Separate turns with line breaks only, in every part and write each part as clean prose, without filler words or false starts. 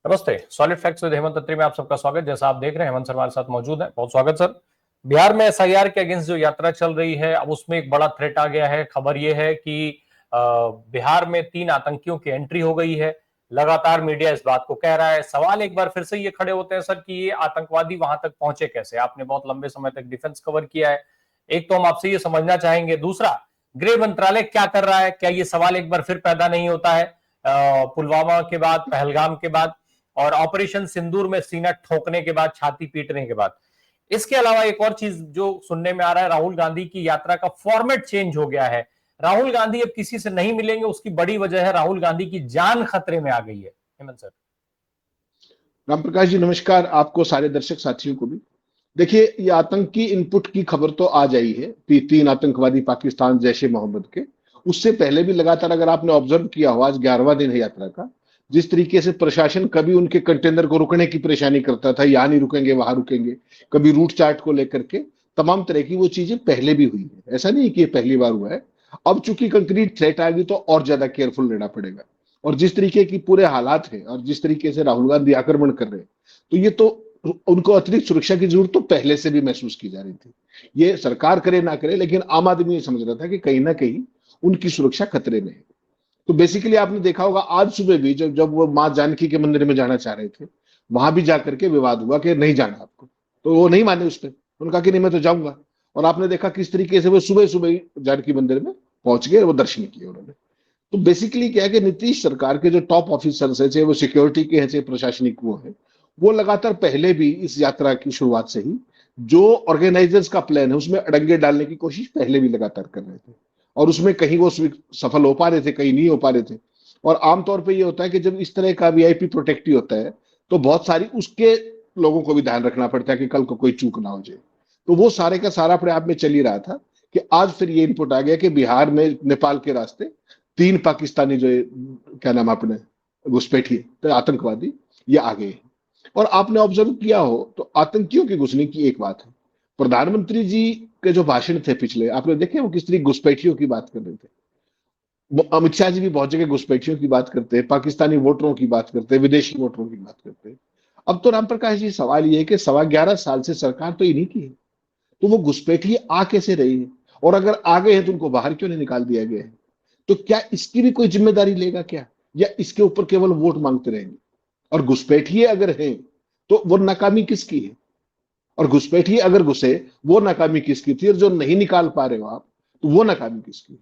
नमस्ते। Solid facts with Hemant अत्री में आप सबका स्वागत। जैसा आप देख रहे हैं, हेमंत सर हमारे साथ मौजूद है। बहुत स्वागत सर। बिहार में एसआईआर के अगेंस्ट जो यात्रा चल रही है, अब उसमें एक बड़ा थ्रेट आ गया है। खबर यह है कि बिहार में 3 आतंकियों की एंट्री हो गई है। लगातार मीडिया इस बात को कह रहा है। सवाल एक बार फिर से ये खड़े होते हैं सर कि ये आतंकवादी वहां तक पहुंचे कैसे। आपने बहुत लंबे समय तक डिफेंस कवर किया है। एक तो हम आपसे ये समझना चाहेंगे, दूसरा गृह मंत्रालय क्या कर रहा है। क्या ये सवाल एक बार फिर पैदा नहीं होता है पुलवामा के बाद, पहलगाम के बाद और ऑपरेशन सिंदूर में सीना ठोकने के बाद, छाती पीटने के बाद। इसके अलावा एक और चीज जो सुनने में आ रहा है, राहुल गांधी की यात्रा का फॉर्मेट चेंज हो गया है। राहुल गांधी अब किसी से नहीं मिलेंगे। उसकी बड़ी वजह है राहुल गांधी की जान खतरे में आ गई है। हेमंत सर।
राम प्रकाश जी नमस्कार, आपको सारे दर्शक साथियों को भी। देखिए, ये आतंकी इनपुट की खबर तो आ जाई है। 3 आतंकवादी पाकिस्तान जैश ए मोहम्मद के। उससे पहले भी लगातार अगर आपने ऑब्जर्व किया हो, आज 11वां दिन है यात्रा का। जिस तरीके से प्रशासन कभी उनके कंटेनर को रुकने की परेशानी करता था, यहाँ नहीं रुकेंगे वहां रुकेंगे, कभी रूट चार्ट को लेकर के तमाम तरह की वो चीजें पहले भी हुई है। ऐसा नहीं कि ये पहली बार हुआ है। अब चूंकि कंक्रीट थ्रेट आ गई तो और ज्यादा केयरफुल रहना पड़ेगा। और जिस तरीके की पूरे हालात है और जिस तरीके से राहुल गांधी आक्रमण कर रहे हैं, तो ये तो उनको अतिरिक्त सुरक्षा की जरूरत तो पहले से भी महसूस की जा रही थी। ये सरकार करे ना करे, लेकिन आम आदमी ये समझ रहा था कि कहीं ना कहीं उनकी सुरक्षा खतरे में है। तो बेसिकली आपने देखा होगा, आज सुबह भी जब जब वो मां जानकी के मंदिर में जाना चाह रहे थे, वहां भी जाकर के विवाद हुआ कि नहीं जाना आपको। तो वो नहीं माने उस पर। उन्होंने कहा कि नहीं, मैं तो जाऊंगा। और आपने देखा किस तरीके से वो सुबह सुबह ही जानकी मंदिर में पहुंच गए, वो दर्शन किए उन्होंने। तो बेसिकली क्या है कि नीतीश सरकार के जो टॉप ऑफिसर्स है, चाहे वो सिक्योरिटी के हैं चाहे प्रशासनिक वो है, वो लगातार पहले भी इस यात्रा की शुरुआत से ही जो ऑर्गेनाइजर्स का प्लान है उसमें अड़ंगे डालने की कोशिश पहले भी लगातार कर रहे थे। और उसमें कहीं वो सफल हो पा रहे थे, कहीं नहीं हो पा रहे थे। और आमतौर पर ये होता है कि जब इस तरह का वीआईपी प्रोटेक्टिव होता है, तो बहुत सारी उसके लोगों को भी ध्यान रखना पड़ता है कि कल को कोई चूक ना हो जाए। तो वो सारे का सारा अपने आप में चल ही रहा था कि आज फिर ये इनपुट आ गया कि बिहार में नेपाल के रास्ते 3 पाकिस्तानी जो क्या नाम अपने घुसपैठिए तो आतंकवादी ये आ गए। और आपने ऑब्जर्व किया हो तो आतंकियों के घुसने की एक बात है। प्रधानमंत्री जी के जो भाषण थे पिछले, आपने देखे वो किस तरह घुसपैठियों की बात कर रहे थे। अमित शाह जी भी बहुत जगह घुसपैठियों की बात करते हैं, पाकिस्तानी वोटरों की बात करते हैं, विदेशी वोटरों की बात करते हैं। अब तो राम प्रकाश जी सवाल ये है कि 11.25 साल से सरकार तो इन्हीं की है। तो वो घुसपैठिए आ कैसे रही है? और अगर आ गए हैं तो उनको बाहर क्यों नहीं निकाल दिया गया है? तो क्या इसकी भी कोई जिम्मेदारी लेगा क्या, या इसके ऊपर केवल वोट मांगते रहेंगे? और घुसपैठिए अगर हैं तो वो नाकामी किसकी है? और घुसपैठिए अगर घुसे, वो नाकामी किसकी थी? और जो नहीं निकाल पा रहे हो आप, तो वो नाकामी किसकी है?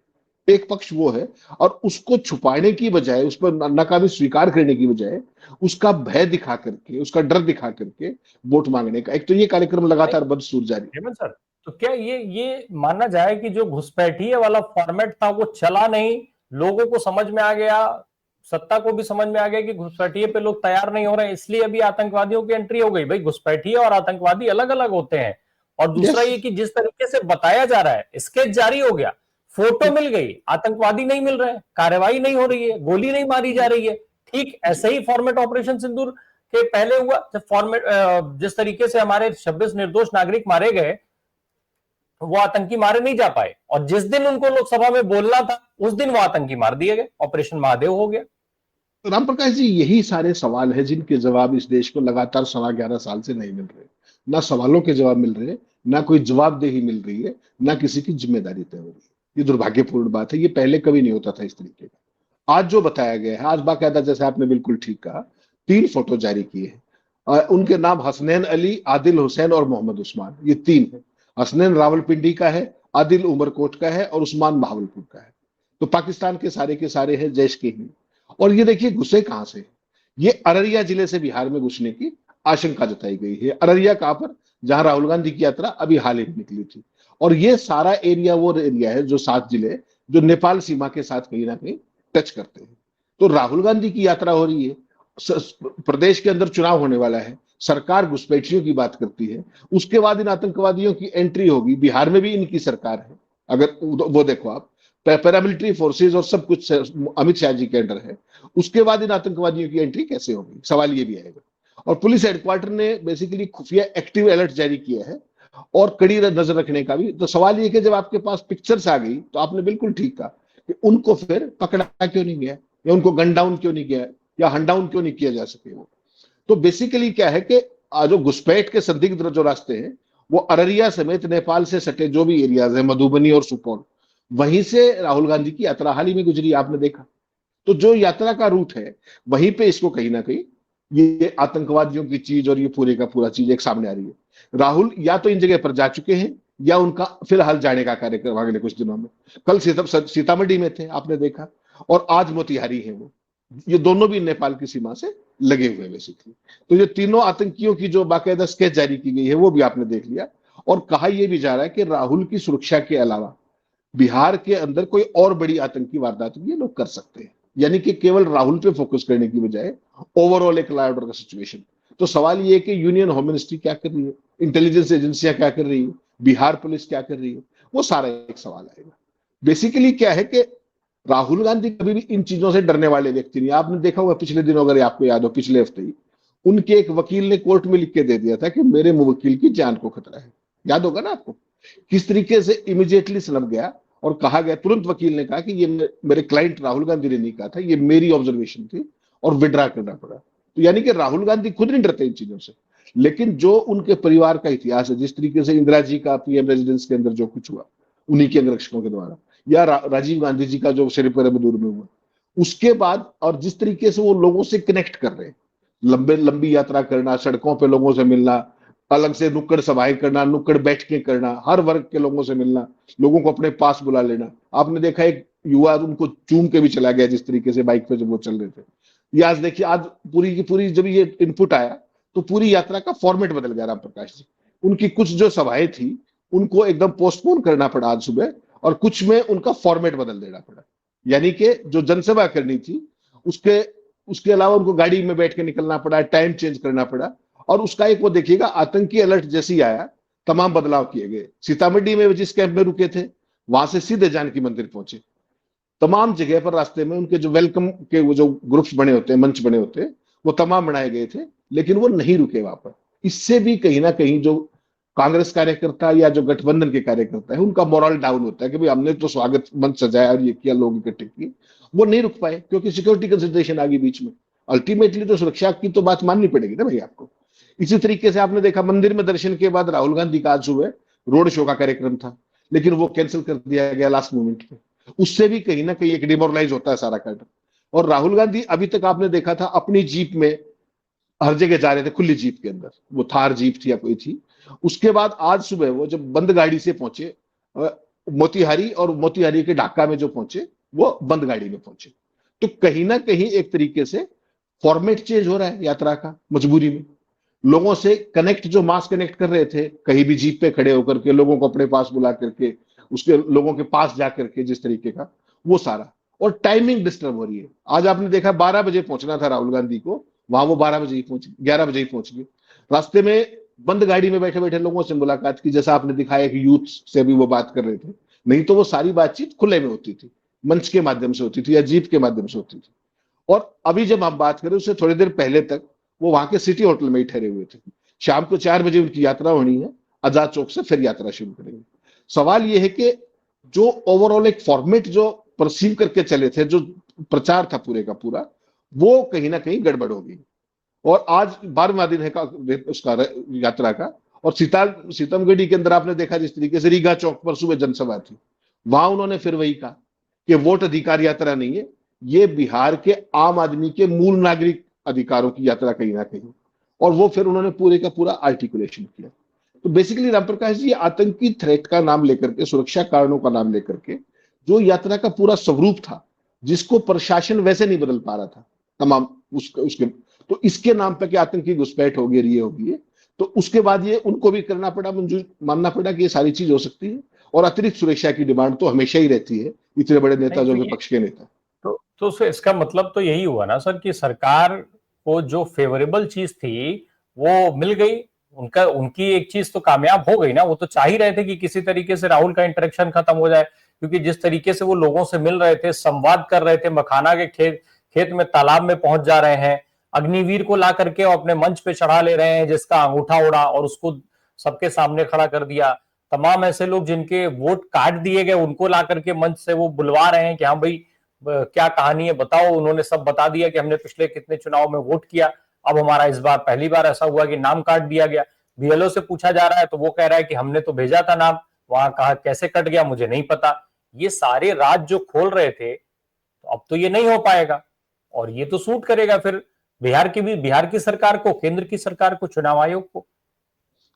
एक पक्ष वो है। और उसको छुपाने की बजाय, उस पर नाकामी स्वीकार करने की बजाय उसका भय दिखा करके, उसका डर दिखा करके वोट मांगने का एक तो ये कार्यक्रम
नहीं
लगातार बदसूर जारी है।
हेमंत सर, तो क्या ये मानना जाए कि जो घुसपैठिए वाला फॉर्मेट था वो चला नहीं, लोगों को समझ में आ गया, सत्ता को भी समझ में आ गया कि घुसपैठिए पे लोग तैयार नहीं हो रहे, इसलिए अभी आतंकवादियों की एंट्री हो गई। भाई घुसपैठिए और आतंकवादी अलग अलग होते हैं। और दूसरा
यस।
ये कि जिस तरीके से बताया जा रहा है, स्केच जारी हो गया, फोटो मिल गई, आतंकवादी नहीं मिल रहे, कार्रवाई नहीं हो रही है, गोली नहीं मारी जा रही है। ठीक ऐसे ही फॉर्मेट ऑपरेशन सिंदूर के पहले हुआ। जब फॉर्मेट जिस तरीके से हमारे 26 निर्दोष नागरिक मारे गए, वो आतंकी मारे नहीं जा पाए, और जिस दिन उनको लोकसभा में बोलना था उस दिन वो आतंकी मार दिए गए, ऑपरेशन महादेव हो गया।
तो राम प्रकाश जी, यही सारे सवाल है जिनके जवाब इस देश को लगातार 11.25 साल से नहीं मिल रहे। ना सवालों के जवाब मिल रहे, ना कोई जवाबदेही मिल रही है, ना किसी की जिम्मेदारी तय हो रही है। ये दुर्भाग्यपूर्ण बात है। ये पहले कभी नहीं होता था इस तरीके का। आज जो बताया गया है, आज बाकायदा जैसे आपने बिल्कुल ठीक कहा, 3 फोटो जारी किए हैं। उनके नाम हसनैन अली, आदिल हुसैन और मोहम्मद उस्मान, ये 3 है। हसनैन रावलपिंडी का है, आदिल उमरकोट का है और उस्मान बहावलपुर का है। तो पाकिस्तान के सारे हैं, जैश के ही। और ये देखिए घुसे कहां से। ये अररिया जिले से बिहार में घुसने की आशंका जताई गई है। अररिया कहां पर? जहां राहुल गांधी की यात्रा अभी हाल ही में निकली थी। और ये सारा एरिया वो एरिया है जो 7 जिले जो नेपाल सीमा के साथ कहीं ना कहीं टच करते हैं। तो राहुल गांधी की यात्रा हो रही है, प्रदेश के अंदर चुनाव होने वाला है, सरकार घुसपैठियों की बात करती है, उसके बाद इन आतंकवादियों की एंट्री होगी। बिहार में भी इनकी सरकार है। अगर वो देखो आप, पैरामिलिट्री फोर्सेज और सब कुछ अमित शाह जी के अंडर है। उसके बाद इन आतंकवादियों की एंट्री कैसे होगी, सवाल ये भी आएगा। और पुलिस हेडक्वार्टर ने बेसिकली खुफिया एक्टिव अलर्ट जारी किया है और कड़ी नजर रखने का भी। तो सवाल ये कि जब आपके पास पिक्चर्स आ गई, तो आपने बिल्कुल ठीक कहा कि उनको फिर पकड़ा क्यों नहीं गया, या उनको गन डाउन क्यों नहीं किया, या हन डाउन क्यों नहीं किया जा सके वो। तो बेसिकली क्या है कि जो घुसपैठ के संदिग्ध जो रास्ते हैं वो अररिया समेत नेपाल से सटे जो भी एरियाज है, मधुबनी और सुपौल, वहीं से राहुल गांधी की यात्रा हाल ही में गुजरी, आपने देखा। तो जो यात्रा का रूट है वहीं पे इसको कहीं ना कहीं ये आतंकवादियों की चीज और ये पूरे का पूरा चीज एक सामने आ रही है। राहुल या तो इन जगह पर जा चुके हैं या उनका फिलहाल जाने का कार्यक्रम अगले कुछ दिनों में। कल सीतामढ़ी में थे, आपने देखा, और आज मोतिहारी है वो। ये दोनों भी नेपाल की सीमा से लगे हुए बेसिकली। तो ये तीनों आतंकियों की जो बाकायदा स्केच जारी की गई है वो भी आपने देख लिया। और कहा यह भी जा रहा है कि राहुल की सुरक्षा के अलावा बिहार के अंदर कोई और बड़ी आतंकी वारदात भी ये लोग कर सकते हैं, यानी कि केवल राहुल पे फोकस करने की बजाय ओवरऑल एक लॉ ऑर्डर का सिचुएशन। तो सवाल ये है कि यूनियन होम मिनिस्ट्री क्या कर रही है, इंटेलिजेंस एजेंसियां क्या कर रही है, बिहार पुलिस क्या कर रही है, वो सारा एक सवाल आएगा। बेसिकली क्या है कि राहुल गांधी कभी भी इन चीजों से डरने वाले व्यक्ति नहीं। आपने देखा होगा पिछले दिनों, अगर आपको याद हो, पिछले हफ्ते ही उनके एक वकील ने कोर्ट में लिख के दे दिया था कि मेरे मुवक्किल की जान को खतरा है। याद होगा ना आपको, किस तरीके से इमीडिएटली सनम गया और कहा गया, तुरंत वकील ने कहा कि ये मेरे क्लाइंट राहुल गांधी ने नहीं कहा था, ये मेरी ऑब्जर्वेशन थी, और विड्रा करना पड़ा। तो यानी कि राहुल गांधी खुद नहीं डरते इन चीजों से, लेकिन जो उनके परिवार का इतिहास है, जिस तरीके से इंदिरा जी का पीएम रेजिडेंस के अंदर जो कुछ हुआ उन्हीं के अंगरक्षकों के द्वारा, या राजीव गांधी जी का जो श्रीपेरुम्बदूर में हुआ, उसके बाद, और जिस तरीके से वो लोगों से कनेक्ट कर रहे हैं, लंबी यात्रा करना, सड़कों पे लोगों से मिलना, अलग से नुक्कड़ सभाएं करना, नुक्कड़ बैठकें करना, हर वर्ग के लोगों से मिलना, लोगों को अपने पास बुला लेना। आपने देखा एक युवा उनको चूम के भी चला गया जिस तरीके से बाइक पे जब वो चल रहे थे। ये आज देखिए, आज पूरी की पूरी जब ये इनपुट आया तो पूरी यात्रा का फॉर्मेट बदल गया। राम प्रकाश जी, उनकी कुछ जो सभाएं थी उनको एकदम पोस्टपोन करना पड़ा आज सुबह, और कुछ में उनका फॉर्मेट बदल देना पड़ा। यानी कि जो जनसभा करनी थी उसके उसके अलावा उनको गाड़ी में बैठ के निकलना पड़ा, टाइम चेंज करना पड़ा। और उसका एक वो देखिएगा, आतंकी अलर्ट जैसे ही आया तमाम बदलाव किए गए। सीतामढ़ी में जिस कैंप में रुके थे वहां से सीधे जानकी मंदिर पहुंचे। तमाम जगह पर रास्ते में उनके जो वेलकम के वो जो ग्रुप्स बने होते हैं, मंच बने होते हैं, वो तमाम बनाए गए थे, लेकिन वो नहीं रुके वहां पर। इससे भी कहीं ना कहीं जो कांग्रेस कार्यकर्ता या जो गठबंधन के कार्यकर्ता है उनका मोरल डाउन होता है कि भाई हमने तो स्वागत मंच सजाया और ये किया, लोग इकट्ठे किए, वो नहीं रुक पाए क्योंकि सिक्योरिटी कंसिडरेशन आ गई बीच में। अल्टीमेटली तो सुरक्षा की तो बात माननी पड़ेगी ना भाई आपको। इसी तरीके से आपने देखा मंदिर में दर्शन के बाद राहुल गांधी का आज सुबह रोड शो का कार्यक्रम था, लेकिन वो कैंसिल कर दिया गया लास्ट मोमेंट पे। उससे भी कहीं ना कहीं एक डिमोरलाइज होता है सारा कार्ड। और राहुल गांधी अभी तक आपने देखा था अपनी जीप में हर जगह जा रहे थे, खुली जीप के अंदर, वो थार जीप थी या कोई थी। उसके बाद आज सुबह वो जब बंद गाड़ी से पहुंचे मोतिहारी, और मोतिहारी के ढाका में जो पहुंचे वो बंद गाड़ी में पहुंचे। तो कहीं ना कहीं एक तरीके से फॉर्मेट चेंज हो रहा है यात्रा का, मजबूरी में। लोगों से कनेक्ट, जो मास कनेक्ट कर रहे थे कहीं भी जीप पे खड़े होकर के, लोगों को अपने पास बुला करके, उसके लोगों के पास जा करके, जिस तरीके का वो सारा, और टाइमिंग डिस्टर्ब हो रही है। आज आपने देखा 12 बजे पहुंचना था राहुल गांधी को, वहां वो 12 बजे ही पहुंच, 11 बजे ही पहुंच गए। रास्ते में बंद गाड़ी में बैठे बैठे लोगों से मुलाकात की, जैसा आपने दिखाया कि यूथ से भी वो बात कर रहे थे। नहीं तो वो सारी बातचीत खुले में होती थी, मंच के माध्यम से होती थी या जीप के माध्यम से होती थी। और अभी जब हम बात करें उससे थोड़ी देर पहले तक वो वहां के सिटी होटल में ही ठहरे हुए थे। शाम को 4 बजे उनकी यात्रा होनी है, आजाद चौक से फिर यात्रा शुरू करेंगे। सवाल यह है कि जो ओवरऑल एक फॉर्मेट जो परसीव करके चले थे, जो प्रचार था पूरे का पूरा, वो कहीं ना कहीं गड़बड़ हो गई। और आज 12वां दिन है का उसका यात्रा का। और सीतामढ़ी के अंदर आपने देखा जिस तरीके से रीगा चौक पर सुबह जनसभा थी, वहां उन्होंने फिर वही कहा कि वोट अधिकार यात्रा नहीं है, ये बिहार के आम आदमी के मूल नागरिक अधिकारों की यात्रा कहीं ना कहीं। और वो फिर उन्होंने पूरे का पूरा आर्टिकुलेशन किया। तो बेसिकली रामप्रकाश जी, आतंकी थ्रेट का नाम लेकर के, सुरक्षा कारणों का नाम लेकर के जो यात्रा का पूरा स्वरूप था, जिसको प्रशासन वैसे नहीं बदल पा रहा था तमाम उसके, तो इसके नाम पे कि आतंकी घुसपैठ होगी, ये होगी, तो उसके बाद ये उनको भी करना पड़ा, मंजूर मानना पड़ा कि ये सारी चीज हो सकती है। और अतिरिक्त सुरक्षा की डिमांड तो हमेशा ही रहती है, इतने बड़े नेता जो विपक्ष के नेता।
तो इसका मतलब तो यही हुआ ना सर कि सरकार को जो फेवरेबल चीज थी वो मिल गई, उनकी एक चीज तो कामयाब हो गई ना। वो तो चाह ही रहे थे कि किसी तरीके से राहुल का इंटरेक्शन खत्म हो जाए, क्योंकि जिस तरीके से वो लोगों से मिल रहे थे, संवाद कर रहे थे, मखाना के खेत में, तालाब में पहुंच जा रहे हैं, अग्निवीर को ला करके अपने मंच पे चढ़ा ले रहे हैं जिसका अंगूठा उड़ा और उसको सबके सामने खड़ा कर दिया। तमाम ऐसे लोग जिनके वोट काट दिए गए उनको ला करके मंच से वो बुलवा रहे हैं कि हाँ भाई क्या कहानी है बताओ। उन्होंने सब बता दिया कि हमने पिछले कितने चुनाव में वोट किया। अब हमारा इस बार पहली बार ऐसा हुआ कि नाम काट दिया गया। बीएलओ से पूछा जा रहा है तो वो कह रहा है कि हमने तो भेजा था नाम, वहां कहा कैसे कट गया मुझे नहीं पता। ये सारे राज जो खोल रहे थे, तो अब तो ये नहीं हो पाएगा, और ये तो सूट करेगा फिर बिहार की सरकार को, केंद्र की सरकार को, चुनाव आयोग को।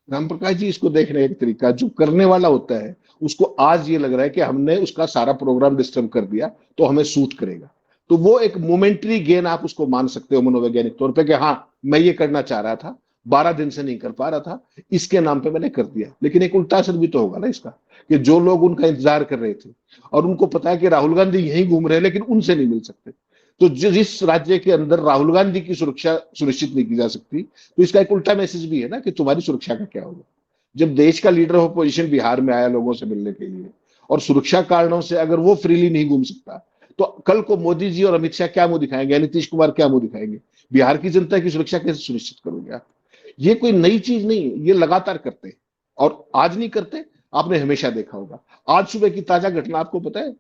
राम प्रकाश जी, इसको देखने का एक तरीका, जो करने वाला होता है उसको आज ये लग रहा है कि हमने उसका सारा प्रोग्राम डिस्टर्ब कर दिया तो हमें सूट करेगा। तो वो एक मोमेंट्री गेन आप उसको मान सकते हो मनोवैज्ञानिक तौर पे कि हाँ, मैं ये करना चाह रहा था, 12 दिन से नहीं कर पा रहा था, इसके नाम पे मैंने कर दिया। लेकिन एक उल्टा असर भी तो होगा ना इसका, कि जो लोग उनका इंतजार कर रहे थे और उनको पता है कि राहुल गांधी यहीं घूम रहे हैं लेकिन उनसे नहीं मिल सकते, तो जिस राज्य के अंदर राहुल गांधी की सुरक्षा सुनिश्चित नहीं की जा सकती, तो इसका एक उल्टा मैसेज भी है ना कि तुम्हारी सुरक्षा का क्या होगा। जब देश का लीडर ऑफ पोजीशन बिहार में आया लोगों से मिलने के लिए, और सुरक्षा कारणों से अगर वो फ्रीली नहीं घूम सकता, तो कल को मोदी जी और अमित शाह क्या मुंह दिखाएंगे या नीतीश कुमार क्या मुंह दिखाएंगे? बिहार की जनता की सुरक्षा कैसे सुनिश्चित करोगे आप? ये कोई नई चीज नहीं है, ये लगातार करते हैं और आज नहीं करते, आपने हमेशा देखा होगा। आज सुबह की ताजा घटना आपको पता है,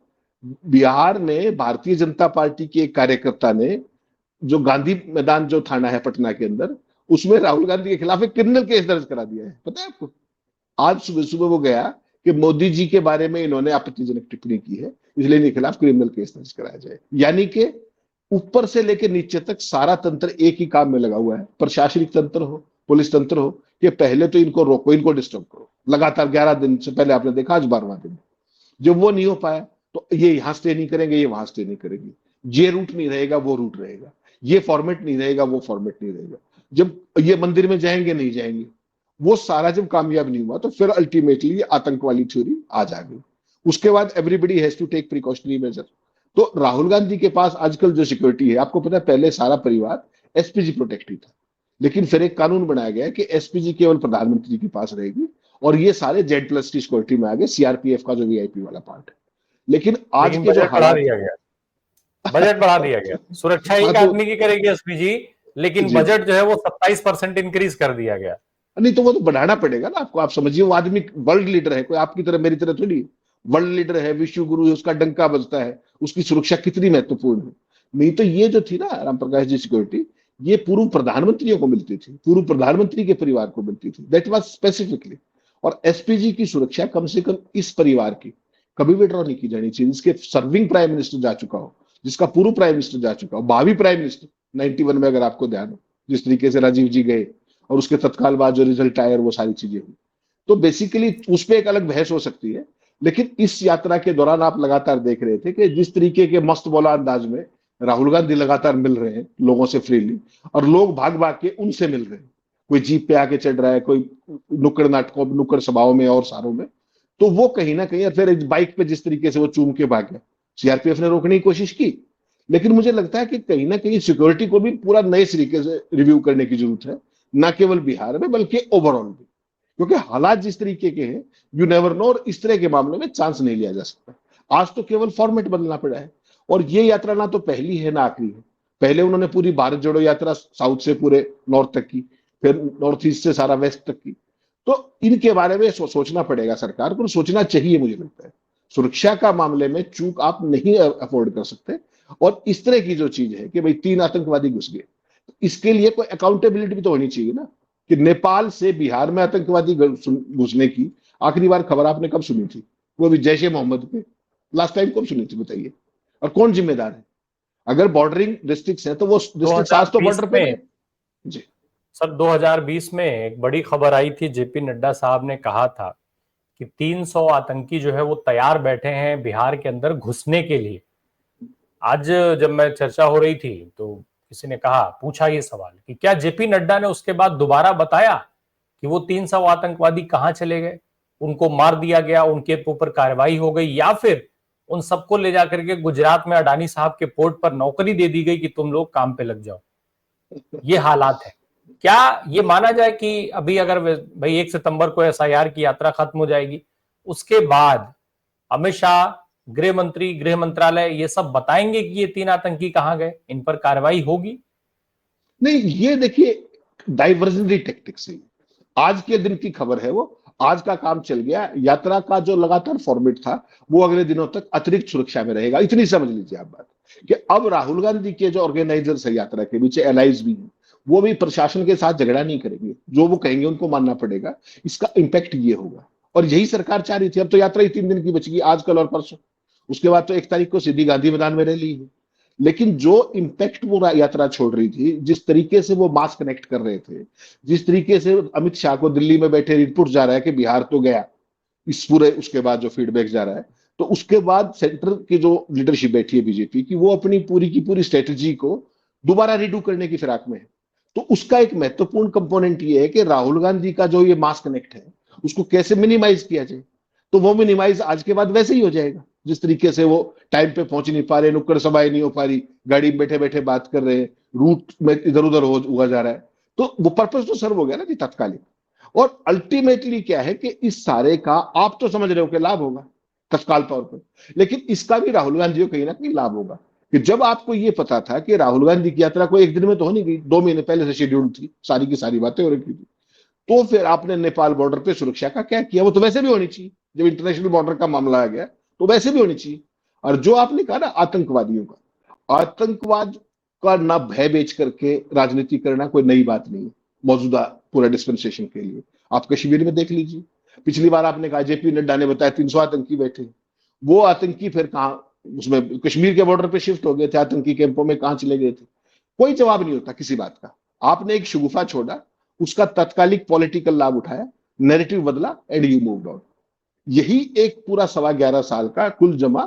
बिहार में भारतीय जनता पार्टी के एक कार्यकर्ता ने, जो गांधी मैदान जो थाना है पटना के अंदर, उसमें राहुल गांधी के खिलाफ एक क्रिमिनल केस दर्ज करा दिया है, पता है आपको? आज सुबह सुबह वो गया कि मोदी जी के बारे में इन्होंने आपत्तिजनक टिप्पणी की है, इसलिए इनके खिलाफ क्रिमिनल केस दर्ज कराया जाए। यानी कि ऊपर से लेकर नीचे तक सारा तंत्र एक ही काम में लगा हुआ है, प्रशासनिक तंत्र हो, पुलिस तंत्र हो, कि पहले तो इनको रोको, इनको डिस्टर्ब करो। लगातार 11 दिन से पहले आपने देखा, आज 12वां दिन। जब वो नहीं हो पाया तो ये यहां स्टे नहीं करेंगे, ये वहां स्टे नहीं करेंगे, ये रूट नहीं रहेगा, वो रूट रहेगा, ये फॉर्मेट नहीं रहेगा, वो फॉर्मेट नहीं रहेगा, जब ये मंदिर में जाएंगे नहीं जाएंगे। वो सारा जब कामयाब नहीं हुआ तो फिर अल्टीमेटली आतंक वाली थ्योरी आज आ गई। उसके बाद everybody has to take precautionary measure. तो राहुल गांधी के पास आजकल जो सिक्योरिटी है, आपको पता है पहले सारा परिवार एसपीजी प्रोटेक्ट ही था, लेकिन फिर एक कानून बनाया गया कि एसपीजी केवल प्रधानमंत्री के पास रहेगी, और ये सारे जेड प्लस की सिक्योरिटी में आ गए, सीआरपीएफ का जो वीआईपी वाला पार्ट है। लेकिन आज
लेकिन
के जो
बजट बढ़ा
हालात,
दिया गया, बजट बढ़ा दिया गया। सुरक्षा
हाँ
एक
तो
आदमी की करेगी एसपीजी, लेकिन
जी जी,
बजट जो है वो 27% इंक्रीज कर दिया गया।
नहीं तो वो तो बढ़ाना पड़ेगा ना आपको। आप समझिए, वो आदमी वर्ल्ड लीडर है, कोई आपकी तरह मेरी तरह थोड़ी। वर्ल्ड लीडर है, विश्व गुरु है, उसका डंका बजता है, उसकी सुरक्षा कितनी महत्वपूर्ण है। नहीं तो ये जो थी ना राम प्रकाश जी सिक्योरिटी, ये पूर्व प्रधानमंत्रियों को मिलती थी, पूर्व प्रधानमंत्री के परिवार को मिलती थी, दैट वाज स्पेसिफिकली। और एसपीजी की सुरक्षा कम से कम इस परिवार की कभी विड्रॉ नहीं की जानी चाहिए, जिसके सर्विंग प्राइम मिनिस्टर जा चुका हो, जिसका पूर्व प्राइम मिनिस्टर जा चुका हो, भावी प्राइम मिनिस्टर 91 में, अगर आपको ध्यान हो, जिस तरीके से राजीव जी गए और उसके तत्काल बाद जो रिजल्ट आया, वो सारी चीजें हुई। तो बेसिकली उस पर एक अलग बहस हो सकती है। लेकिन इस यात्रा के दौरान आप लगातार देख रहे थे कि जिस तरीके के मस्त मौला अंदाज में राहुल गांधी लगातार मिल रहे हैं लोगों से फ्रीली, और लोग भाग भाग के उनसे मिल रहे हैं। कोई जीप पे आके चढ़ रहा है, कोई नुक्कड़ नाटकों, नुक्कड़ सभाओं में और सारों में। तो वो कहीं ना कहीं, फिर बाइक पे जिस तरीके से वो चूम के भाग गया, सीआरपीएफ ने रोकने की कोशिश की। लेकिन मुझे लगता है कि कहीं ना कहीं सिक्योरिटी को भी पूरा नए तरीके से रिव्यू करने की जरूरत है, ना केवल बिहार में बल्कि ओवरऑल भी। क्योंकि हालात जिस तरीके के हैं, यू नेवर नो, और इस तरह के मामलों में चांस नहीं लिया जा सकता। आज तो केवल फॉर्मेट बदलना पड़ा है, और ये यात्रा ना तो पहली है ना आखिरी है। पहले उन्होंने पूरी भारत जोड़ो यात्रा साउथ से पूरे नॉर्थ तक की, फिर नॉर्थ ईस्ट से सारा वेस्ट तक की। तो इनके बारे में सोचना पड़ेगा सरकार को, सोचना चाहिए मुझे लगता है। सुरक्षा का मामले में चूक आप नहीं अफोर्ड कर सकते। और इस तरह की जो चीज है कि भाई 3 आतंकवादी घुस गए, तो इसके लिए कोई अकाउंटेबिलिटी भी तो होनी चाहिए ना। कि नेपाल से बिहार में आतंकवादी घुसने की आखिरी बार खबर आपने कब सुनी थी? वो भी जैश ए मोहम्मद पे लास्ट टाइम कब सुनी थी, बताइए? और कौन जिम्मेदार है? अगर बॉर्डरिंग डिस्ट्रिक्ट है तो वो डिस्ट्रिक्ट आज तो
2020
बॉर्डर पे
में,
नहीं। जी
सर 2020 में एक बड़ी खबर आई थी, जेपी नड्डा साहब ने कहा था कि 300 आतंकी जो है वो तैयार बैठे हैं बिहार के अंदर घुसने के लिए। आज जब मैं चर्चा हो रही थी तो किसी ने कहा, पूछा ये सवाल कि क्या जेपी नड्डा ने उसके बाद दोबारा बताया कि वो 300 आतंकवादी कहां चले गए, उनको मार दिया गया, उनके ऊपर कार्रवाई हो गई, या फिर उन सबको ले जाकर के गुजरात में अडानी साहब के पोर्ट पर नौकरी दे दी गई कि तुम लोग काम पे लग जाओ। ये हालात है। क्या ये माना जाए कि अभी अगर भाई 1 सितंबर को एसआईआर की यात्रा खत्म हो जाएगी, उसके बाद अमित शाह, गृह मंत्री, गृह मंत्रालय ये सब बताएंगे कि ये 3 आतंकी कहां गए, इन पर कार्रवाई होगी?
नहीं, ये देखिए डाइवर्जनरी टेक्टिक्स है। आज के दिन की खबर है वो, आज का काम चल गया। यात्रा का जो लगातार फॉर्मेट था वो अगले दिनों तक अतिरिक्त सुरक्षा में रहेगा, इतनी समझ लीजिए आप बात। कि अब राहुल गांधी के जो ऑर्गेनाइजर्स है यात्रा के, पीछे एलाइज भी हैं, वो भी प्रशासन के साथ झगड़ा नहीं करेंगे, जो वो कहेंगे उनको मानना पड़ेगा। इसका इम्पैक्ट ये होगा, और यही सरकार चाह रही थी। अब तो यात्रा ही 3 दिन की बचेगी, आज कल और परसों। उसके बाद तो 1 तारीख को सीधी गांधी मैदान में रैली है। लेकिन जो इम्पैक्ट वो यात्रा छोड़ रही थी, जिस तरीके से वो मास कनेक्ट कर रहे थे, जिस तरीके से अमित शाह को दिल्ली में बैठे रिपोर्ट जा रहा है कि बिहार तो गया, इस पूरे उसके बाद जो फीडबैक जा रहा है, तो उसके बाद सेंटर की जो लीडरशिप बैठी है बीजेपी की, वो अपनी पूरी की पूरी स्ट्रेटेजी को दोबारा रिडू करने की फिराक में है। तो उसका एक महत्वपूर्ण कंपोनेंट ये है कि राहुल गांधी का जो ये मास कनेक्ट है, उसको कैसे मिनिमाइज किया जाए। तो वो मिनिमाइज आज के बाद वैसे ही हो जाएगा, जिस तरीके से वो टाइम पे पहुंच नहीं पा रहे, नुक्कड़ सभाएं नहीं हो पा रही, गाड़ी में बैठे बैठे बात कर रहे हैं, रूट में इधर उधर हुआ जा रहा है। तो वो पर्पज तो सर्व हो गया ना जी तत्कालिक। और अल्टीमेटली क्या है कि इस सारे का आप तो समझ रहे हो कि लाभ होगा तत्काल तौर पर, लेकिन इसका भी राहुल गांधी को कहीं ना कहीं लाभ होगा कि जब आपको ये पता था कि राहुल गांधी की यात्रा को 1 दिन में तो हो नहीं गई, 2 महीने पहले से शेड्यूल थी, सारी की सारी बातें हो रखी थी, तो फिर आपने नेपाल बॉर्डर पे सुरक्षा का क्या किया? वो तो वैसे भी होनी चाहिए, जब इंटरनेशनल बॉर्डर का मामला आ गया तो वैसे भी होनी चाहिए। और जो आपने कहा ना आतंकवादियों का, आतंकवाद का ना भय बेच करके राजनीति करना कोई नई बात नहीं है मौजूदा पूरा डिस्पेंसेशन के लिए। आप कश्मीर में देख लीजिए, पिछली बार आपने कहा जेपी नड्डा ने बताया 300 आतंकी बैठे, वो आतंकी फिर कहाँ उसमें कश्मीर के बॉर्डर पे शिफ्ट हो गए थे, आतंकी कैंपों में कहां चले गए थे? कोई जवाब नहीं होता किसी बात का। आपने एक शगुफा छोड़ा, उसका तत्कालिक पॉलिटिकल लाभ उठाया, नैरेटिव बदला एंड यू मूव्ड ऑन। यही एक पूरा 11.25 साल का कुल जमा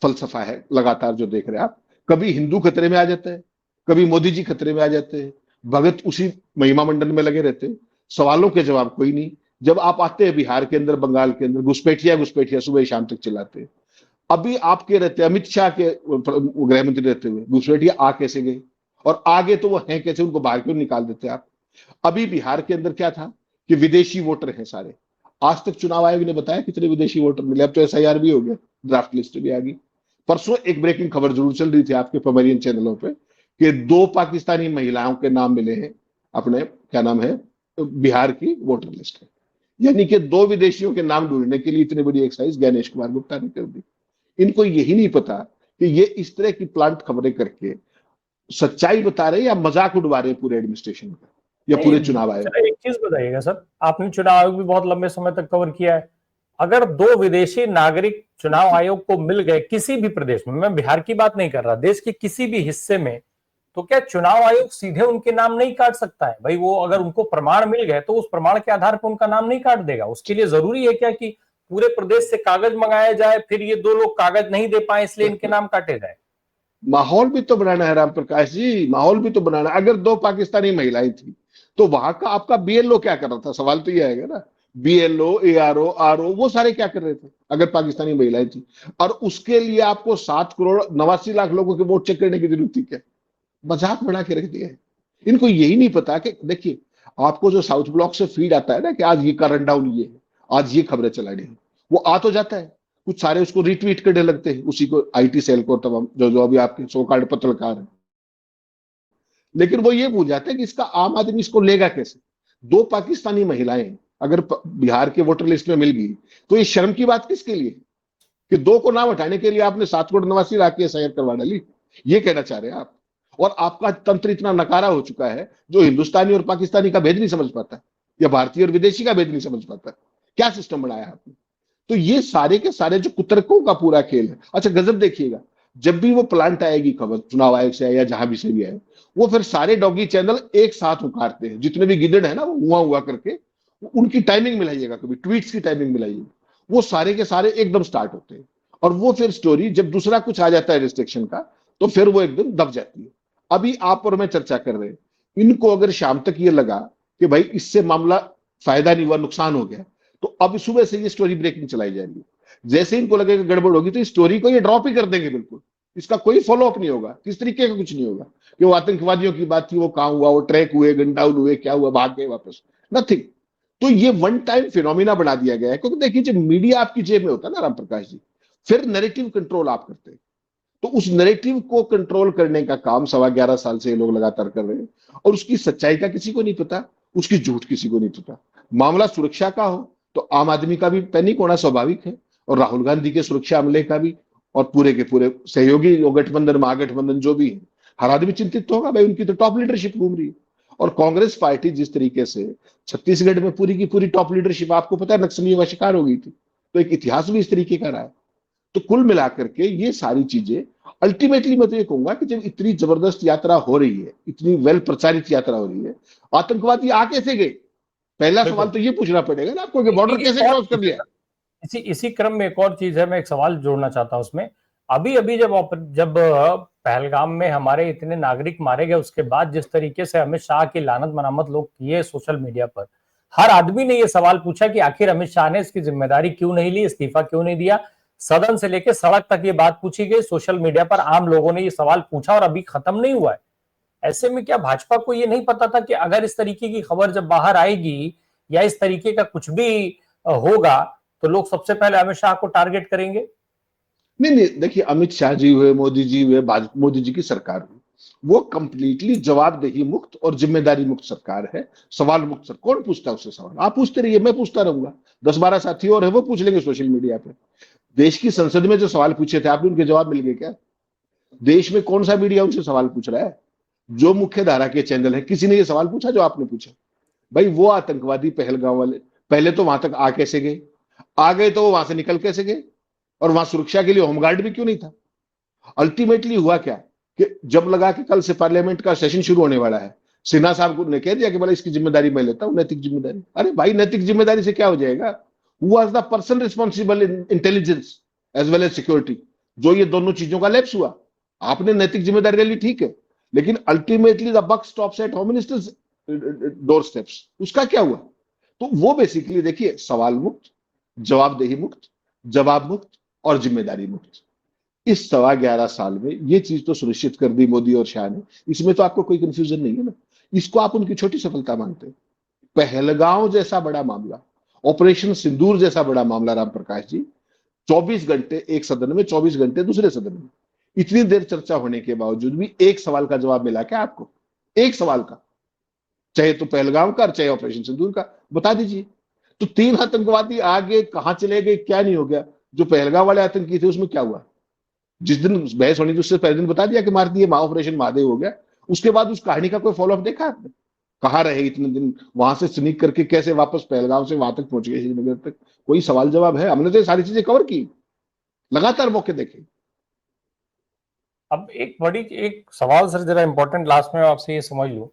फलसफा है लगातार जो देख रहे हैं आप। कभी हिंदू खतरे में आ जाते हैं, कभी मोदी जी खतरे में आ जाते हैं, भगत उसी महिमा मंडन में लगे रहते हैं, सवालों के जवाब कोई नहीं। जब आप आते हैं बिहार के अंदर, बंगाल के अंदर, घुसपैठिया घुसपैठिया सुबह शाम तक चलाते हैं। अभी आपके रहते अमित शाह के गृह मंत्री रहते हुए घुसपैठिया आ कैसे गए, और आगे तो वो हैं कैसे, उनको बाहर क्यों निकाल देते आप? अभी बिहार के अंदर क्या था कि विदेशी वोटर हैं सारे। आज तक चुनाव आयोग ने बताया कितने विदेशी वोटर मिले, अब तो एसआईआर भी हो गया, ड्राफ्ट लिस्ट भी आ गई। परसों एक ब्रेकिंग खबर जरूर चल रही थी आपके पमेरियन चैनलों पे कि 2 पाकिस्तानी महिलाओं के नाम मिले हैं अपने, क्या नाम है, बिहार की वोटर लिस्ट में। यानी कि 2 विदेशियों के नाम ढूंढने के लिए इतनी बड़ी एक्सरसाइज ज्ञानेश कुमार गुप्ता ने कर दी। इनको यही नहीं पता कि ये इस तरह की प्लांट खबरें करके सच्चाई बता रहे हैं या मजाक उड़वा रहे हैं पूरे एडमिनिस्ट्रेशन का या पूरे चुनाव आयोग।
एक चीज बताइएगा सर, आपने चुनाव आयोग भी बहुत लंबे समय तक कवर किया है। अगर 2 विदेशी नागरिक चुनाव आयोग को मिल गए किसी भी प्रदेश में, मैं बिहार की बात नहीं कर रहा, देश के किसी भी हिस्से में, तो क्या चुनाव आयोग सीधे उनके नाम नहीं काट सकता है? भाई वो अगर उनको प्रमाण मिल गए तो उस प्रमाण के आधार पर उनका नाम नहीं काट देगा? उसके लिए जरूरी है क्या कि पूरे प्रदेश से कागज मंगाया जाए, फिर ये 2 लोग कागज नहीं दे पाए इसलिए इनके नाम काटे जाए?
माहौल भी तो बनाना है राम प्रकाश जी, माहौल भी तो बनाना। अगर 2 पाकिस्तानी महिलाएं थी तो वहां का आपका बीएलओ क्या कर रहा था? सवाल तो ये आएगा ना। बीएलओ, एआरओ, आरओ, वो सारे क्या कर रहे थे अगर पाकिस्तानी महिलाएं थी? और उसके लिए आपको 7 करोड़ 89 लाख लोगों के वोट चेक करने की जरूरत थी क्या? मजाक बना के रख दिया है। इनको यही नहीं पता कि देखिए, आपको जो साउथ ब्लॉक से फीड आता है ना कि आज ये का रनडाउन ये है, आज ये खबरें चलानी है, वो आ तो जाता है, कुछ सारे उसको रिट्वीट करने लगते हैं, उसी को आईटी सेल को, तमाम जो जो अभी आपके सो कॉल्ड पत्रकार है। लेकिन वो ये भूल जाते हैं कि इसका आम आदमी इसको लेगा कैसे। 2 पाकिस्तानी महिलाएं अगर बिहार के वोटर लिस्ट में मिल गई तो ये शर्म की बात किसके लिए कि 2 को नाम हटाने के लिए आपने 7 करोड़ 89 लाख की एसआईआर करवा डाली? ये कहना चाह रहे हैं आप? और आपका तंत्र इतना नकारा हो चुका है, जो हिंदुस्तानी और पाकिस्तानी का भेद नहीं समझ पाता, या भारतीय और विदेशी का भेद नहीं समझ पाता। क्या सिस्टम बनाया आपने? तो ये सारे के सारे जो कुतर्कों का पूरा खेल है। अच्छा गजब देखिएगा, जब भी वो प्लांट आएगी खबर चुनाव आयोग से या जहां भी से भी आए, वो फिर सारे डॉगी चैनल एक साथ उकारते हैं, जितने भी गिदड़ है ना वो हुआ हुआ करके, उनकी टाइमिंग मिलाइएगा, कभी ट्वीट्स की टाइमिंग मिलाइएगा, वो सारे के सारे एकदम स्टार्ट होते हैं। और वो फिर स्टोरी जब दूसरा कुछ आ जाता है रिस्ट्रिक्शन का, तो फिर वो एकदम दब जाती है। अभी आप और मैं चर्चा कर रहे हैं, इनको अगर शाम तक ये लगा कि भाई इससे मामला फायदा नहीं हुआ, नुकसान हो गया, तो अब सुबह से ये स्टोरी ब्रेकिंग चलाई जा रही है। जैसे इनको लगेगा गड़बड़ होगी तो इस स्टोरी को ये ड्रॉप ही कर देंगे बिल्कुल। इसका कोई फॉलो अप नहीं होगा, किस तरीके का कुछ नहीं होगा कि वो आतंकवादियों की बात थी, वो कहां हुआ, वो ट्रैक हुए, गन डाउन हुए, क्या हुआ, भाग गए वापस, नथिंग। तो ये वन टाइम फिनोमिना बना दिया गया है, क्योंकि देखिए जब मीडिया आपकी जेब में होता है ना राम प्रकाश जी, फिर नैरेटिव कंट्रोल आप करते हैं। तो उस नैरेटिव को कंट्रोल करने का काम 11.25 साल से ये लोग लगातार कर रहे हैं, और उसकी सच्चाई का किसी को नहीं पता, उसकी झूठ किसी को नहीं पता। मामला सुरक्षा का हो तो आम आदमी का भी पैनिक होना स्वाभाविक है, और राहुल गांधी के सुरक्षा अमले का भी, और पूरे के पूरे सहयोगी गठबंधन महागठबंधन जो भी है, हर आदमी चिंतित तो होगा भाई, उनकी तो टॉप लीडरशिप घूम रही है। और कांग्रेस पार्टी जिस तरीके से छत्तीसगढ़ में पूरी की पूरी टॉप लीडरशिप आपको पता है नक्सलियों का शिकार हो गई थी, तो एक इतिहास भी इस तरीके का रहा है। तो कुल मिलाकर के ये सारी चीजें अल्टीमेटली मैं तो ये कहूंगा कि जब इतनी जबरदस्त यात्रा हो रही है, इतनी वेल प्रचारित यात्रा हो रही है, आतंकवादी आ कैसे गए? पहला सवाल
बिल्कुल।
तो ये पूछना पड़ेगा ना आपको कि बॉर्डर
एक
कैसे
और
क्रॉस कर
चीज है
लिया?
सर, इसी इसी क्रम में एक और चीज है, मैं एक सवाल जोड़ना चाहता हूं उसमें। अभी अभी जब पहलगाम में हमारे इतने नागरिक मारे गए, उसके बाद जिस तरीके से अमित शाह की लानत मनामत लोग किए सोशल मीडिया पर, हर आदमी ने यह सवाल पूछा कि आखिर अमित शाह ने इसकी जिम्मेदारी क्यों नहीं ली, इस्तीफा क्यों नहीं दिया। सदन से लेकर सड़क तक ये बात पूछी गई, सोशल मीडिया पर आम लोगों ने ये सवाल पूछा और अभी खत्म नहीं हुआ है। ऐसे में क्या भाजपा को ये नहीं पता था कि अगर इस तरीके की खबर जब बाहर आएगी या इस तरीके का कुछ भी होगा तो लोग सबसे पहले अमित शाह को टारगेट करेंगे?
नहीं नहीं, देखिए अमित शाह जी हुए, मोदी जी हुए, मोदी जी की सरकार हुई, वो कंप्लीटली जवाबदेही मुक्त और जिम्मेदारी मुक्त सरकार है। सवाल मुक्त सर कौन पूछता है उससे सवाल? आप पूछते रहिए, मैं पूछता रहूंगा, 10-12 साथी और है वो पूछ लेंगे सोशल मीडिया पे। देश की संसद में जो सवाल पूछे थे आपने, उनके जवाब मिल गए क्या? देश में कौन सा मीडिया उनसे सवाल पूछ रहा है? जो मुख्य धारा के चैनल है, किसी ने ये सवाल पूछा जो आपने पूछा? भाई वो आतंकवादी पहलगाम वाले पहले तो वहां तक आ कैसे गए? आ गए तो वो वहां से निकल कैसे गए? और वहां सुरक्षा के लिए होमगार्ड भी क्यों नहीं था? अल्टीमेटली हुआ क्या कि जब लगा कि कल से पार्लियामेंट का सेशन शुरू होने वाला है, सिन्हा साहब ने कह दिया कि बोला इसकी जिम्मेदारी मैं लेता हूं, नैतिक जिम्मेदारी। अरे भाई नैतिक जिम्मेदारी से क्या हो जाएगा? Was the person responsible in intelligence as well as security. जो ये दोनों चीजों का लैप्स हुआ, आपने नैतिक जिम्मेदारी ले ली, ठीक है, लेकिन ultimately the buck stops at home minister's door steps. उसका क्या हुआ? तो वो बेसिकली देखिए, सवाल मुक्त, जवाबदेही मुक्त, जवाब मुक्त और जिम्मेदारी मुक्त, इस 11.25 साल में ये चीज तो सुनिश्चित कर दी मोदी और शाह ने। इसमें तो आपको कोई कंफ्यूजन नहीं है ना? इसको आप उनकी छोटी सफलता मानते हैं? पहलगांव जैसा बड़ा मामला, ऑपरेशन सिंदूर जैसा बड़ा मामला, राम प्रकाश जी, 24 घंटे एक सदन में, 24 घंटे दूसरे सदन में, इतनी देर चर्चा होने के बावजूद भी एक सवाल का जवाब मिला क्या आपको? एक सवाल का, चाहे तो पहलगाम का चाहे ऑपरेशन सिंदूर का, बता दीजिए। तो 3 आतंकवादी आगे कहां चले गए, क्या नहीं हो गया? जो पहलगाम वाले आतंकी थे उसमें क्या हुआ? जिस दिन बहस होनी थी उससे पहले दिन बता दिया कि मार दिए, ऑपरेशन महादेव हो गया। उसके बाद उस कहानी का कोई फॉलोअप देखा आपने? कहाँ रहे इतने दिन? वहां से स्नीक करके कैसे वापस पहलगाम से वहां तक पहुंच गए, श्रीनगर तक? कोई सवाल जवाब है? हमने तो ये सारी चीजें कवर की, लगातार मौके देखे।
अब एक सवाल सर जरा इंपॉर्टेंट लास्ट में आपसे ये समझ लूं।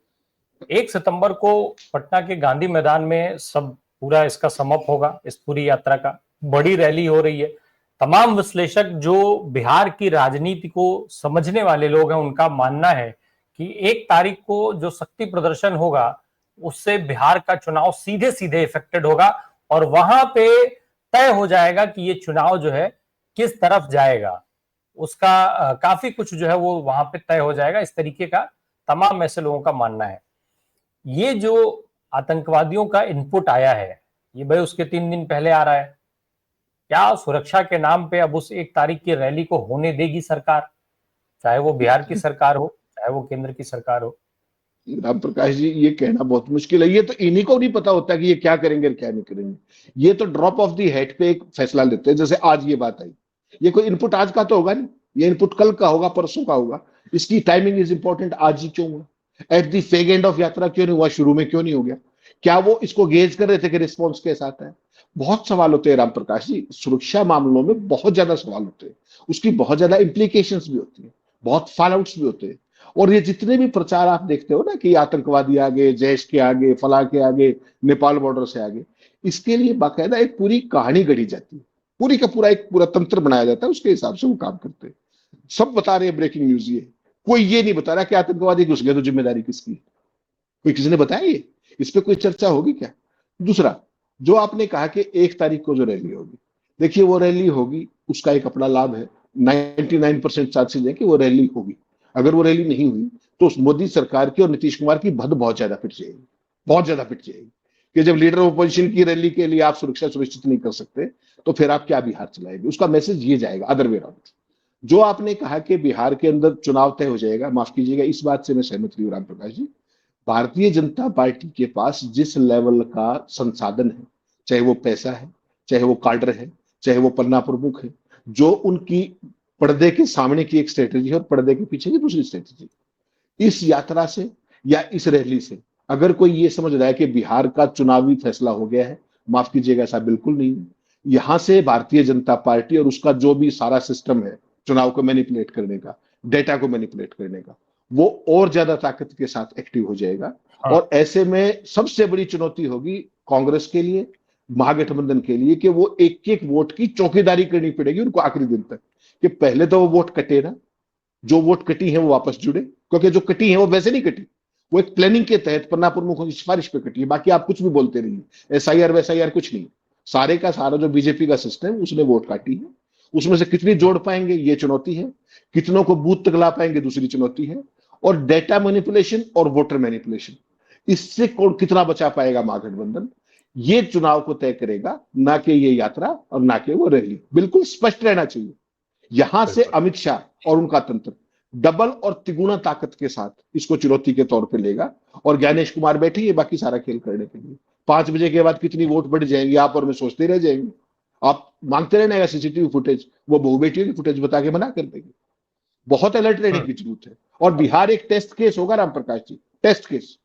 1 सितंबर को पटना के गांधी मैदान में सब पूरा इसका समअप होगा, इस पूरी यात्रा का बड़ी रैली हो रही है। तमाम विश्लेषक जो बिहार की राजनीति को समझने वाले लोग हैं उनका मानना है कि 1 तारीख को जो शक्ति प्रदर्शन होगा उससे बिहार का चुनाव सीधे सीधे इफेक्टेड होगा और वहां पे तय हो जाएगा कि ये चुनाव जो है किस तरफ जाएगा। उसका काफी कुछ जो है वो वहां पे तय हो जाएगा, इस तरीके का तमाम ऐसे लोगों का मानना है। ये जो आतंकवादियों का इनपुट आया है ये भाई उसके 3 दिन पहले आ रहा है। क्या सुरक्षा के नाम पे अब उस 1 तारीख की रैली को होने देगी सरकार, चाहे वो बिहार की सरकार हो चाहे वो केंद्र की सरकार हो?
राम प्रकाश जी, ये कहना बहुत मुश्किल है। ये तो इन्हीं को नहीं पता होता कि ये क्या करेंगे और क्या नहीं करेंगे। ये तो ड्रॉप ऑफ दी हेड पे एक फैसला लेते हैं, जैसे आज ये बात आई। ये कोई इनपुट आज का तो होगा नहीं, ये इनपुट कल का होगा, परसों का होगा। इसकी टाइमिंग इज इंपॉर्टेंट, आज ही क्यों हुआ? एट दी फेग एंड ऑफ यात्रा क्यों नहीं हुआ? शुरू में क्यों नहीं हो गया? क्या वो इसको गेज कर रहे थे कि रिस्पॉन्स कैसा आता है? बहुत सवाल होते हैं राम प्रकाश जी, सुरक्षा मामलों में बहुत ज्यादा सवाल होते हैं, उसकी बहुत ज्यादा इंप्लीकेशन भी होती है, बहुत फॉलआउट्स भी होते हैं। और ये जितने भी प्रचार आप देखते हो ना कि आतंकवादी आगे, जैश के आगे, फला के आगे, नेपाल बॉर्डर से आगे, इसके लिए बाकायदा एक पूरी कहानी गढ़ी जाती है, पूरी का पूरा एक पूरा तंत्र बनाया जाता है, उसके हिसाब से वो काम करते हैं। सब बता रहे हैं ब्रेकिंग न्यूज, ये कोई ये नहीं बता रहा कि आतंकवादी घुस गए तो जिम्मेदारी किसकी? कोई किसी ने बताया ये? इस पर कोई चर्चा होगी क्या? दूसरा, जो आपने कहा कि 1 तारीख को जो रैली होगी, देखिए वो रैली होगी, उसका एक अपना लाभ है। 99% चांसेस है कि वो रैली होगी। अगर वो रैली नहीं हुई तो मोदी सरकार की और नीतीश कुमार की भद बहुत ज्यादा पिट जाएगी, बहुत ज्यादा पिट जाएगी। कि जब लीडर ऑफ अपोजिशन की रैली के लिए आप सुरक्षा सुनिश्चित नहीं कर सकते तो फिर आप क्या बिहार चलाएंगे? उसका मैसेज ये जाएगा, अदर वे राउंड। जो आपने कहा कि बिहार के अंदर चुनाव तय हो जाएगा, माफ कीजिएगा, इस बात से मैं सहमत नहीं हूं राम प्रकाश जी। भारतीय जनता पार्टी के पास जिस लेवल का संसाधन है, चाहे वो पैसा है, चाहे वो काडर है, चाहे वो पन्ना प्रमुख है, जो उनकी पर्दे के सामने की एक स्ट्रेटेजी है और पर्दे के पीछे की दूसरी स्ट्रेटेजी, इस यात्रा से या इस रैली से अगर कोई ये समझ रहा है कि बिहार का चुनावी फैसला हो गया है, माफ कीजिएगा, ऐसा बिल्कुल नहीं है। यहां से भारतीय जनता पार्टी और उसका जो भी सारा सिस्टम है चुनाव को मैनिपुलेट करने का, डेटा को मैनिपुलेट करने का, वो और ज्यादा ताकत के साथ एक्टिव हो जाएगा।
हाँ।
और ऐसे में सबसे बड़ी चुनौती होगी कांग्रेस के लिए, महागठबंधन के लिए, कि वो एक एक वोट की चौकीदारी करनी पड़ेगी उनको आखिरी दिन तक, कि पहले तो वो वोट कटे ना, जो वोट कटी है वो वापस जुड़े, क्योंकि जो कटी है वो वैसे नहीं कटी, वो एक प्लानिंग के तहत पन्ना प्रमुखों की सिफारिश पे कटी है। बाकी आप कुछ भी बोलते रहिए, एसआईआर वैसाईआर कुछ नहीं, सारे का सारा जो बीजेपी का सिस्टम उसने वोट काटी है। उसमें से कितनी जोड़ पाएंगे ये चुनौती है, कितनों को बूथ तक ला पाएंगे दूसरी चुनौती है, और डेटा मैनिपुलेशन और वोटर मैनिपुलेशन, इससे कौन कितना बचा पाएगा महागठबंधन, ये चुनाव को तय करेगा, ना कि ये यात्रा और ना कि वो रैली। बिल्कुल स्पष्ट रहना चाहिए। यहां से
बिल्कुल।
अमित शाह और उनका तंत्र डबल और तिगुना ताकत के साथ इसको चुनौती के तौर पे लेगा, और ज्ञानेश कुमार बैठे बाकी सारा खेल करने के लिए। 5 बजे के बाद कितनी वोट बढ़ जाएंगी आप और मैं सोचते रह जाएंगे। आप मांगते रहना सीसीटीवी फुटेज, वो बहू बेटियों की फुटेज बता के मना कर देंगे। बहुत अलर्ट रहने की जरूरत है। और बिहार एक टेस्ट केस होगा राम प्रकाश जी, टेस्ट केस।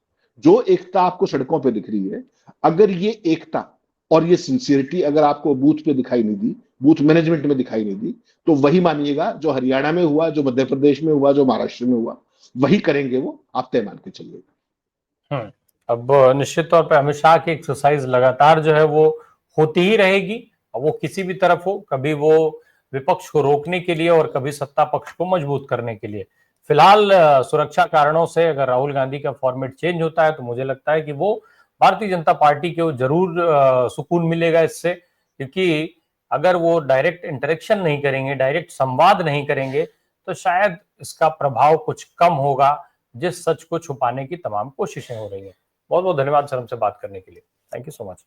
जो एकता आपको सड़कों पे दिख रही है, अगर ये एकता और ये सिंसियरिटी अगर आपको बूथ पे दिखाई नहीं दी, बूथ मैनेजमेंट में दिखाई नहीं दी, तो वही मानिएगा जो हरियाणा में हुआ, जो मध्य प्रदेश में हुआ, जो महाराष्ट्र में हुआ, वही करेंगे वो, आप तय मान के चलिएगा।
अब निश्चित तौर पे अमित शाह की एक्सरसाइज लगातार जो है वो होती ही रहेगी। वो किसी भी तरफ हो, कभी वो विपक्ष को रोकने के लिए और कभी सत्ता पक्ष को मजबूत करने के लिए। फिलहाल सुरक्षा कारणों से अगर राहुल गांधी का फॉर्मेट चेंज होता है तो मुझे लगता है कि वो भारतीय जनता पार्टी को जरूर सुकून मिलेगा इससे, क्योंकि अगर वो डायरेक्ट इंटरेक्शन नहीं करेंगे, डायरेक्ट संवाद नहीं करेंगे, तो शायद इसका प्रभाव कुछ कम होगा, जिस सच को छुपाने की तमाम कोशिशें हो रही हैं। बहुत बहुत धन्यवाद सर हमसे बात करने के लिए। Thank you so much.